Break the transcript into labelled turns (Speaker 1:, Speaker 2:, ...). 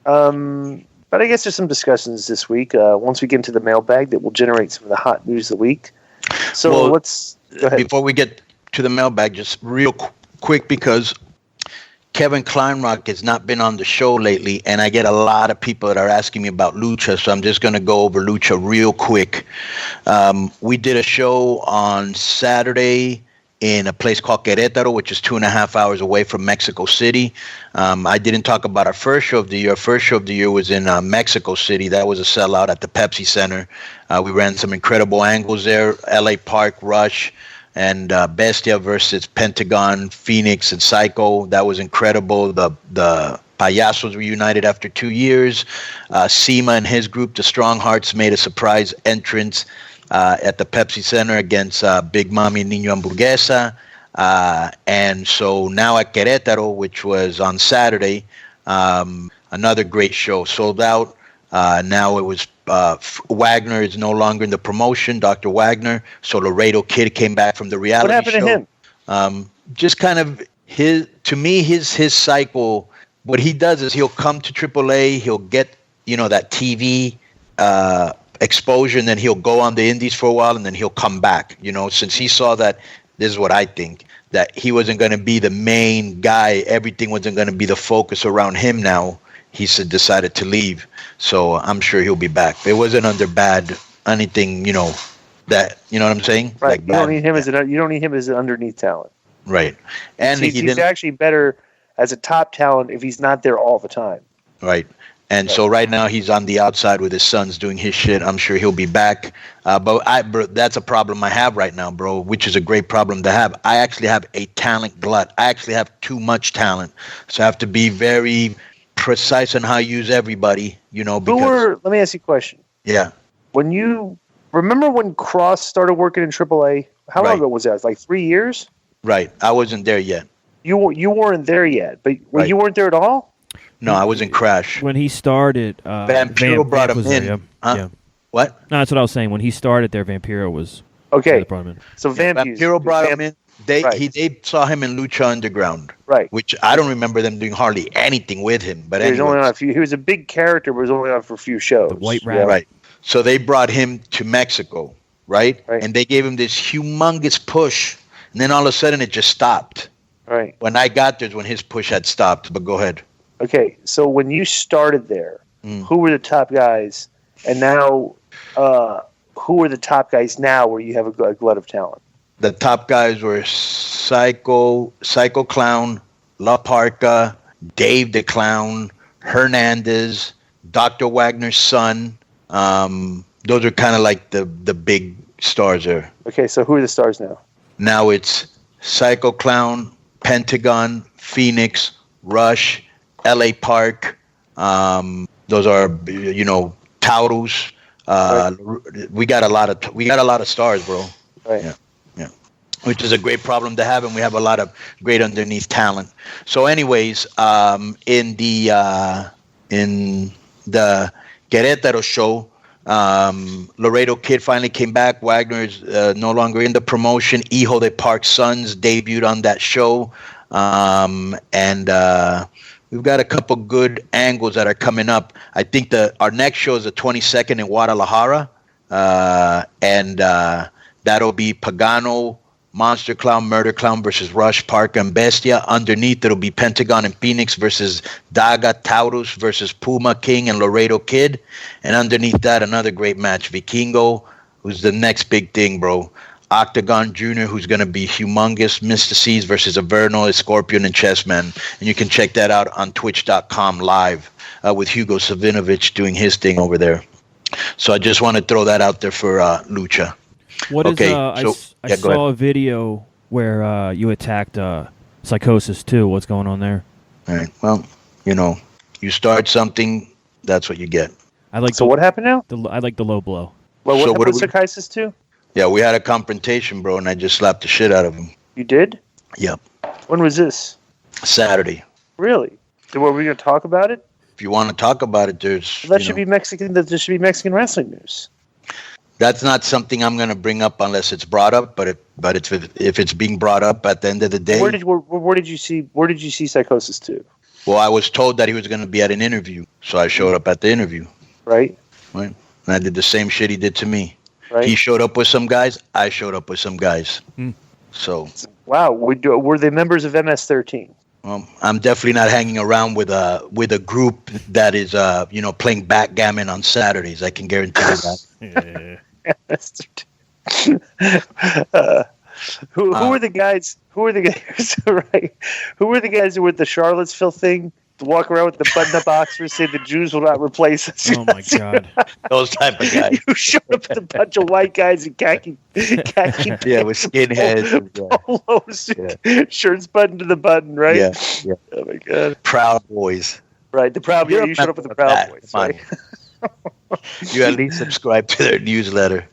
Speaker 1: But I guess there's some discussions this week. Once we get into the mailbag, that will generate some of the hot news of the week. So let's go ahead.
Speaker 2: Before we get to the mailbag, just real quick, because Kevin Kleinrock has not been on the show lately, and I get a lot of people that are asking me about Lucha, so I'm just going to go over Lucha real quick. We did a show on Saturday in a place called Querétaro, which is 2.5 hours away from Mexico City. I didn't talk about our first show of the year. Our first show of the year was in Mexico City. That was a sellout at the Pepsi Center. We ran some incredible angles there. LA Park, Rush, and Bestia versus Pentagon, Phoenix, and Psycho. That was incredible. The Payasos reunited after 2 years. Sema and his group, the Strong Hearts, made a surprise entrance at the Pepsi Center against Big Mami Niño Hamburguesa. And so now at Querétaro, which was on Saturday, another great show, sold out. Now it was Wagner is no longer in the promotion, Dr. Wagner. So Laredo Kid came back from the reality show.
Speaker 1: What happened to him?
Speaker 2: Just kind of his cycle. What he does is he'll come to AAA, he'll get, that TV exposure, and then he'll go on the indies for a while, and then he'll come back. Since he saw that, this is what I think, that he wasn't going to be the main guy, everything wasn't going to be the focus around him now, he decided to leave. So I'm sure he'll be back. It wasn't under bad anything, that, you know what I'm saying?
Speaker 1: Right. You don't need him as an underneath talent.
Speaker 2: Right. And
Speaker 1: he's actually better as a top talent if he's not there all the time.
Speaker 2: Right. And so right now he's on the outside with his sons doing his shit. I'm sure he'll be back. But that's a problem I have right now, bro, which is a great problem to have. I actually have a talent glut. I actually have too much talent. So I have to be very precise on how I use everybody, because...
Speaker 1: Let me ask you a question.
Speaker 2: Yeah.
Speaker 1: Remember when Cross started working in AAA? How long ago was that? It was like 3 years?
Speaker 2: Right. I wasn't there yet.
Speaker 1: You weren't there yet, but you weren't there at all?
Speaker 2: No, I was in Crash.
Speaker 3: When he started,
Speaker 2: Vampiro brought him in.
Speaker 3: There, yeah.
Speaker 2: What?
Speaker 3: No, that's what I was saying. When he started there, Vampiro was...
Speaker 1: Okay. So
Speaker 2: Vampiro brought him in. They saw him in Lucha Underground.
Speaker 1: Right.
Speaker 2: Which I don't remember them doing hardly anything with him. But
Speaker 1: he was a big character, but was only on for a few shows.
Speaker 3: The White Rabbit.
Speaker 2: Right. So they brought him to Mexico, right? And they gave him this humongous push. And then all of a sudden it just stopped.
Speaker 1: Right.
Speaker 2: When I got there is when his push had stopped. But go ahead.
Speaker 1: Okay, so when you started there, who were the top guys? And now, who are the top guys now where you have a glut of talent?
Speaker 2: The top guys were Psycho Clown, La Parca, Dave the Clown, Hernandez, Dr. Wagner's son. Those are kind of like the big stars there.
Speaker 1: Okay, so who are the stars now?
Speaker 2: Now it's Psycho Clown, Pentagon, Phoenix, Rush, LA Park. Those are, Taurus. We got a lot of stars, bro.
Speaker 1: Right.
Speaker 2: Yeah. Which is a great problem to have, and we have a lot of great underneath talent. So, anyways, in the Querétaro show, Laredo Kid finally came back. Wagner is no longer in the promotion. Hijo de Park's sons debuted on that show, and we've got a couple good angles that are coming up. I think our next show is the 22nd in Guadalajara, and that'll be Pagano, Monster Clown, Murder Clown versus Rush, Park, and Bestia. Underneath, it'll be Pentagon and Phoenix versus Daga, Taurus versus Puma King and Laredo Kid. And underneath that, another great match, Vikingo, who's the next big thing, bro. Octagon Jr., who's going to be humongous. Mr. C's versus Averno, Scorpion, and Chessman. And you can check that out on twitch.com live with Hugo Savinovich doing his thing over there. So I just want to throw that out there for Lucha.
Speaker 3: I saw a video where you attacked Psicosis II. What's going on there?
Speaker 2: All right. Well, you start something, that's what you get.
Speaker 1: What happened now?
Speaker 3: I like the low blow.
Speaker 1: Well, what happened with Psicosis II?
Speaker 2: Yeah, we had a confrontation, bro, and I just slapped the shit out of him.
Speaker 1: You did?
Speaker 2: Yep.
Speaker 1: When was this?
Speaker 2: Saturday.
Speaker 1: Really? Were we going to talk about it?
Speaker 2: If you want to talk about it, there
Speaker 1: should be Mexican wrestling news.
Speaker 2: That's not something I'm going to bring up unless it's brought up. But if it's being brought up at the end of the day,
Speaker 1: where did you see Psicosis II?
Speaker 2: Well, I was told that he was going to be at an interview, so I showed up at the interview.
Speaker 1: Right.
Speaker 2: And I did the same shit he did to me.
Speaker 1: Right.
Speaker 2: He showed up with some guys. I showed up with some guys. So.
Speaker 1: Wow. Were they members of MS-13?
Speaker 2: I'm definitely not hanging around with a group that is playing backgammon on Saturdays. I can guarantee you that.
Speaker 1: Who were the guys? Who were the guys? Right? Who were the guys who were at the Charlottesville thing? To walk around with the button-up Oxfords, say the Jews will not replace us.
Speaker 3: Oh my God!
Speaker 2: Those type of guys.
Speaker 1: You showed up with a bunch of white guys in khaki
Speaker 2: with skinheads,
Speaker 1: polos, shirts buttoned to the button, right?
Speaker 2: Yeah.
Speaker 1: Oh my God!
Speaker 2: Proud Boys.
Speaker 1: Right, the Proud Boys. You showed up with the Proud Boys. Right?
Speaker 2: You at least subscribe to their newsletter.